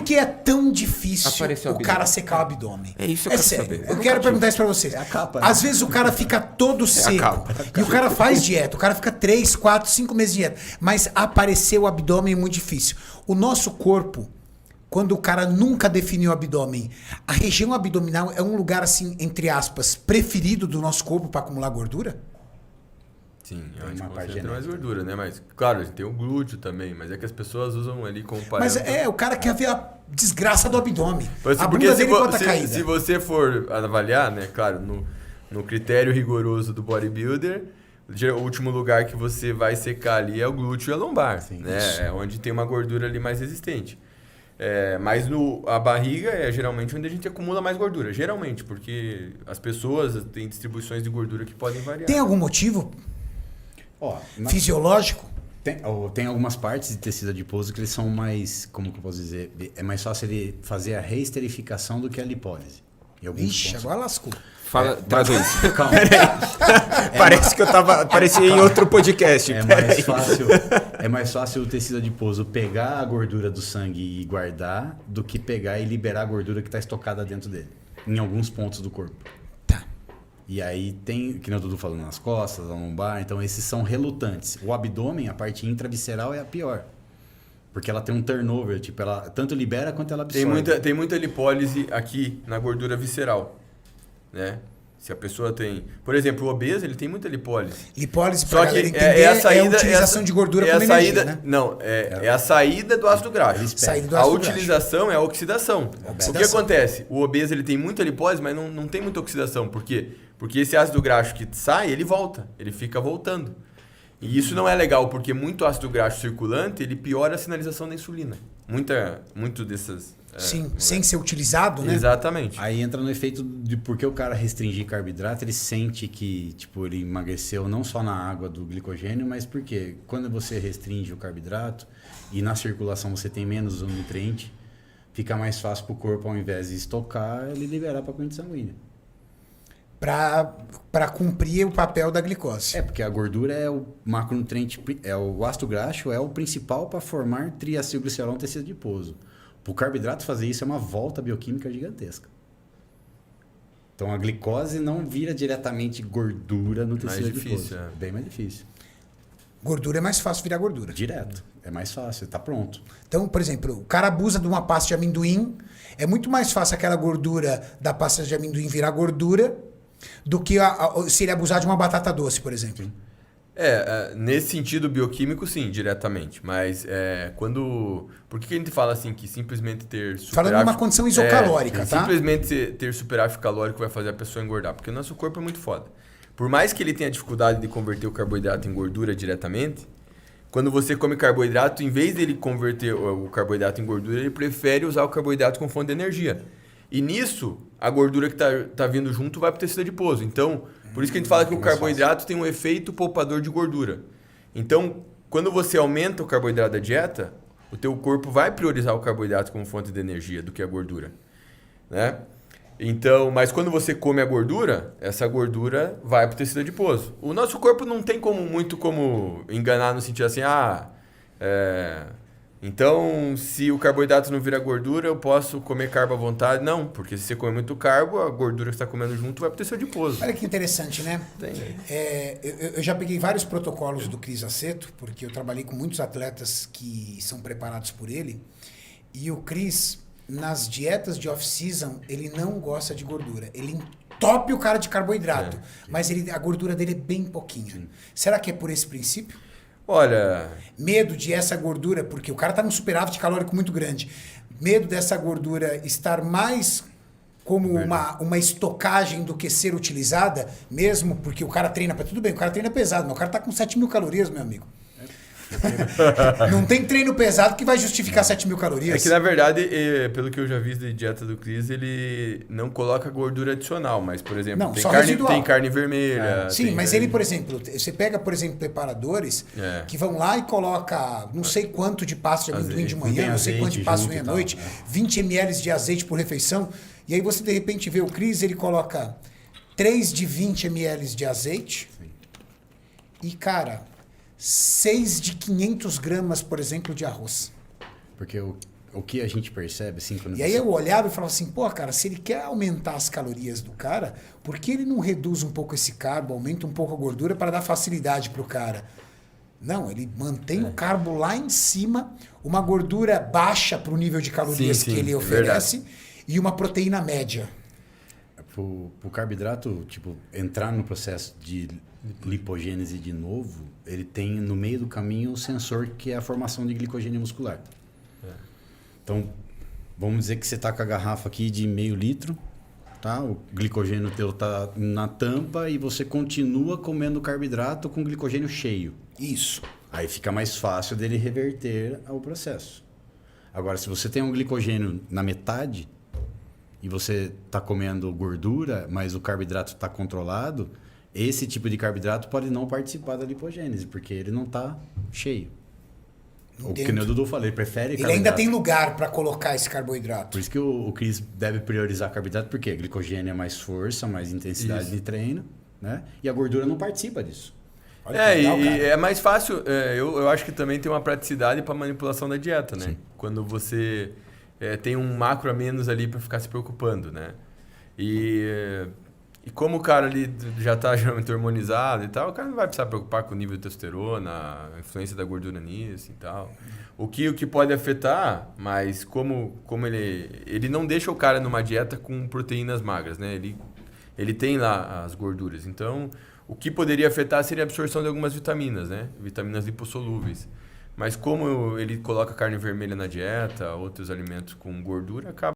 que é tão difícil Apareceu o o cara abdômen. secar o abdômen? É isso que eu quero sério. saber. Eu quero perguntar isso pra vocês. É a capa, né? Às vezes o cara fica todo seco. capa. E o cara faz dieta. O cara fica 3, 4, 5 meses de dieta. Mas aparecer o abdômen é muito difícil. O nosso corpo, quando o cara nunca definiu o abdômen, a região abdominal é um lugar, assim, entre aspas, preferido do nosso corpo para acumular gordura? Sim, Tem eu acho uma que parte você tem mais genética. gordura, né? Mas, claro, a gente tem o glúteo também, mas é que as pessoas usam ali como Mas parâmetro. o cara quer ver a desgraça do abdômen. Porque A bunda dele quanto tá se caída. você for avaliar, né, claro, no critério rigoroso do bodybuilder, o último lugar que você vai secar ali é o glúteo e a lombar, Sim, né? isso. É onde tem uma gordura ali mais resistente. Mas a barriga é geralmente onde a gente acumula mais gordura. Geralmente, porque as pessoas têm distribuições de gordura que podem variar. Tem algum motivo Ó, fisiológico? tem algumas partes de tecido adiposo que eles são mais, como que eu posso dizer, é mais fácil ele fazer a reesterificação do que a lipólise. Em alguns Ixi, pontos. agora lascou. Fala, traduz. Calma. Parece que eu tava. Parecia em outro podcast. É mais fácil o tecido adiposo pegar a gordura do sangue e guardar do que pegar e liberar a gordura que está estocada dentro dele, em alguns pontos do corpo. Tá. E aí tem, que nem o Dudu falou, nas costas, na lombar, então esses são relutantes. O abdômen, a parte intravisceral é a pior. Porque ela tem um turnover, tipo, ela tanto libera quanto ela absorve. Tem muita lipólise aqui na gordura visceral, né? Se a pessoa tem... Por exemplo, o obeso, ele tem muita lipólise. Lipólise, pra Só galera que entender, é a saída... a utilização de gordura é como a saída, energia, né? Não, é a saída do ácido graxo. Saída do A ácido graxo. utilização é a oxidação. O que Oxidação. acontece? O obeso, ele tem muita lipólise, mas não tem muita oxidação. Por quê? Porque esse ácido graxo que sai, ele volta. Ele fica voltando. E isso não é legal, porque muito ácido graxo circulante, ele piora a sinalização da insulina. Muito dessas... Sim, sem ser utilizado, né? Exatamente. Aí entra no efeito de porque o cara restringir carboidrato, ele sente que tipo, ele emagreceu não só na água do glicogênio, mas porque quando você restringe o carboidrato e na circulação você tem menos um nutriente, fica mais fácil para o corpo, ao invés de estocar, ele liberar para a corrente sanguínea. Para cumprir o papel da glicose. Porque a gordura é o macronutriente, o ácido graxo é o principal para formar triacilglicerol no tecido adiposo. Para o carboidrato fazer isso é uma volta bioquímica gigantesca. Então a glicose não vira diretamente gordura no tecido adiposo. difícil, É bem mais difícil. Gordura é mais fácil virar gordura. Direto. É mais fácil, está pronto. Então, por exemplo, o cara abusa de uma pasta de amendoim, é muito mais fácil aquela gordura da pasta de amendoim virar gordura do que se ele abusar de uma batata doce, por exemplo. Nesse sentido bioquímico, sim, diretamente. Mas quando... Por que a gente fala assim que simplesmente ter superávit... Falando numa condição isocalórica, tá? Simplesmente ter superávit calórico vai fazer a pessoa engordar. Porque o nosso corpo é muito foda. Por mais que ele tenha dificuldade de converter o carboidrato em gordura diretamente, quando você come carboidrato, em vez dele converter o carboidrato em gordura, ele prefere usar o carboidrato como fonte de energia. E nisso, a gordura que tá vindo junto vai para o tecido adiposo. Então, por isso que a gente fala que o carboidrato tem um efeito poupador de gordura. Então, quando você aumenta o carboidrato da dieta, o teu corpo vai priorizar o carboidrato como fonte de energia do que a gordura, né? Então, mas quando você come a gordura, essa gordura vai para o tecido adiposo. O nosso corpo não tem muito como enganar no sentido assim, então, se o carboidrato não vira gordura, eu posso comer carbo à vontade? Não, porque se você comer muito carbo, a gordura que você está comendo junto vai para o tecido adiposo. Olha que interessante, né? Tem. Eu já peguei vários protocolos do Cris Aceto, porque eu trabalhei com muitos atletas que são preparados por ele. E o Cris, nas dietas de off-season, ele não gosta de gordura. Ele entope o cara de carboidrato, mas a gordura dele é bem pouquinha. Sim. Será que é por esse princípio? Olha... Medo de essa gordura, porque o cara tá num superávit calórico muito grande. Medo dessa gordura estar mais como uma estocagem do que ser utilizada, mesmo porque o cara treina... Tudo bem, o cara treina pesado, mas o cara tá com 7.000 calorias, meu amigo. Não tem treino pesado que vai justificar 7.000 calorias. É que, na verdade, pelo que eu já vi de dieta do Cris, ele não coloca gordura adicional, mas, por exemplo, não, tem carne vermelha. Sim, mas ele, por exemplo, você pega, por exemplo, preparadores que vão lá e coloca não sei quanto de pasta de amendoim de manhã, não sei quanto de pasta de amendoim à noite, 20 ml de azeite por refeição, e aí você, de repente, vê o Cris, ele coloca 3 de 20 ml de azeite e, cara... 6 de 500 gramas, por exemplo, de arroz. Porque o que a gente percebe, assim, quando E aí eu olhava e falava assim, pô, cara, se ele quer aumentar as calorias do cara, por que ele não reduz um pouco esse carbo, aumenta um pouco a gordura para dar facilidade pro cara? Não, ele mantém o carbo lá em cima, uma gordura baixa para o nível de calorias Sim, que ele é oferece e uma proteína média. Pro carboidrato, tipo, entrar no processo de lipogênese de novo, ele tem no meio do caminho o sensor que é a formação de glicogênio muscular. Então, vamos dizer que você está com a garrafa aqui de meio litro, tá? O glicogênio teu tá na tampa e você continua comendo carboidrato com glicogênio cheio. Isso. Aí fica mais fácil dele reverter ao processo. Agora, se você tem um glicogênio na metade e você está comendo gordura, mas o carboidrato está controlado, esse tipo de carboidrato pode não participar da lipogênese, porque ele não está cheio. O que o Dudu falou, ele prefere Ele carboidrato. ainda tem lugar para colocar esse carboidrato. Por isso que o Chris deve priorizar carboidrato, porque glicogênio é mais força, mais intensidade de treino, né? E a gordura não participa disso. Olha que legal, cara. é mais fácil. Eu acho que também tem uma praticidade para manipulação da dieta, né? Sim. Quando você tem um macro a menos ali para ficar se preocupando, né? E como o cara ali já está geralmente hormonizado e tal, o cara não vai precisar preocupar com o nível de testosterona, a influência da gordura nisso e tal. O que pode afetar, mas como ele não deixa o cara numa dieta com proteínas magras, né? Ele tem lá as gorduras. Então, o que poderia afetar seria a absorção de algumas vitaminas, né? Vitaminas lipossolúveis. Mas como ele coloca carne vermelha na dieta, outros alimentos com gordura, acaba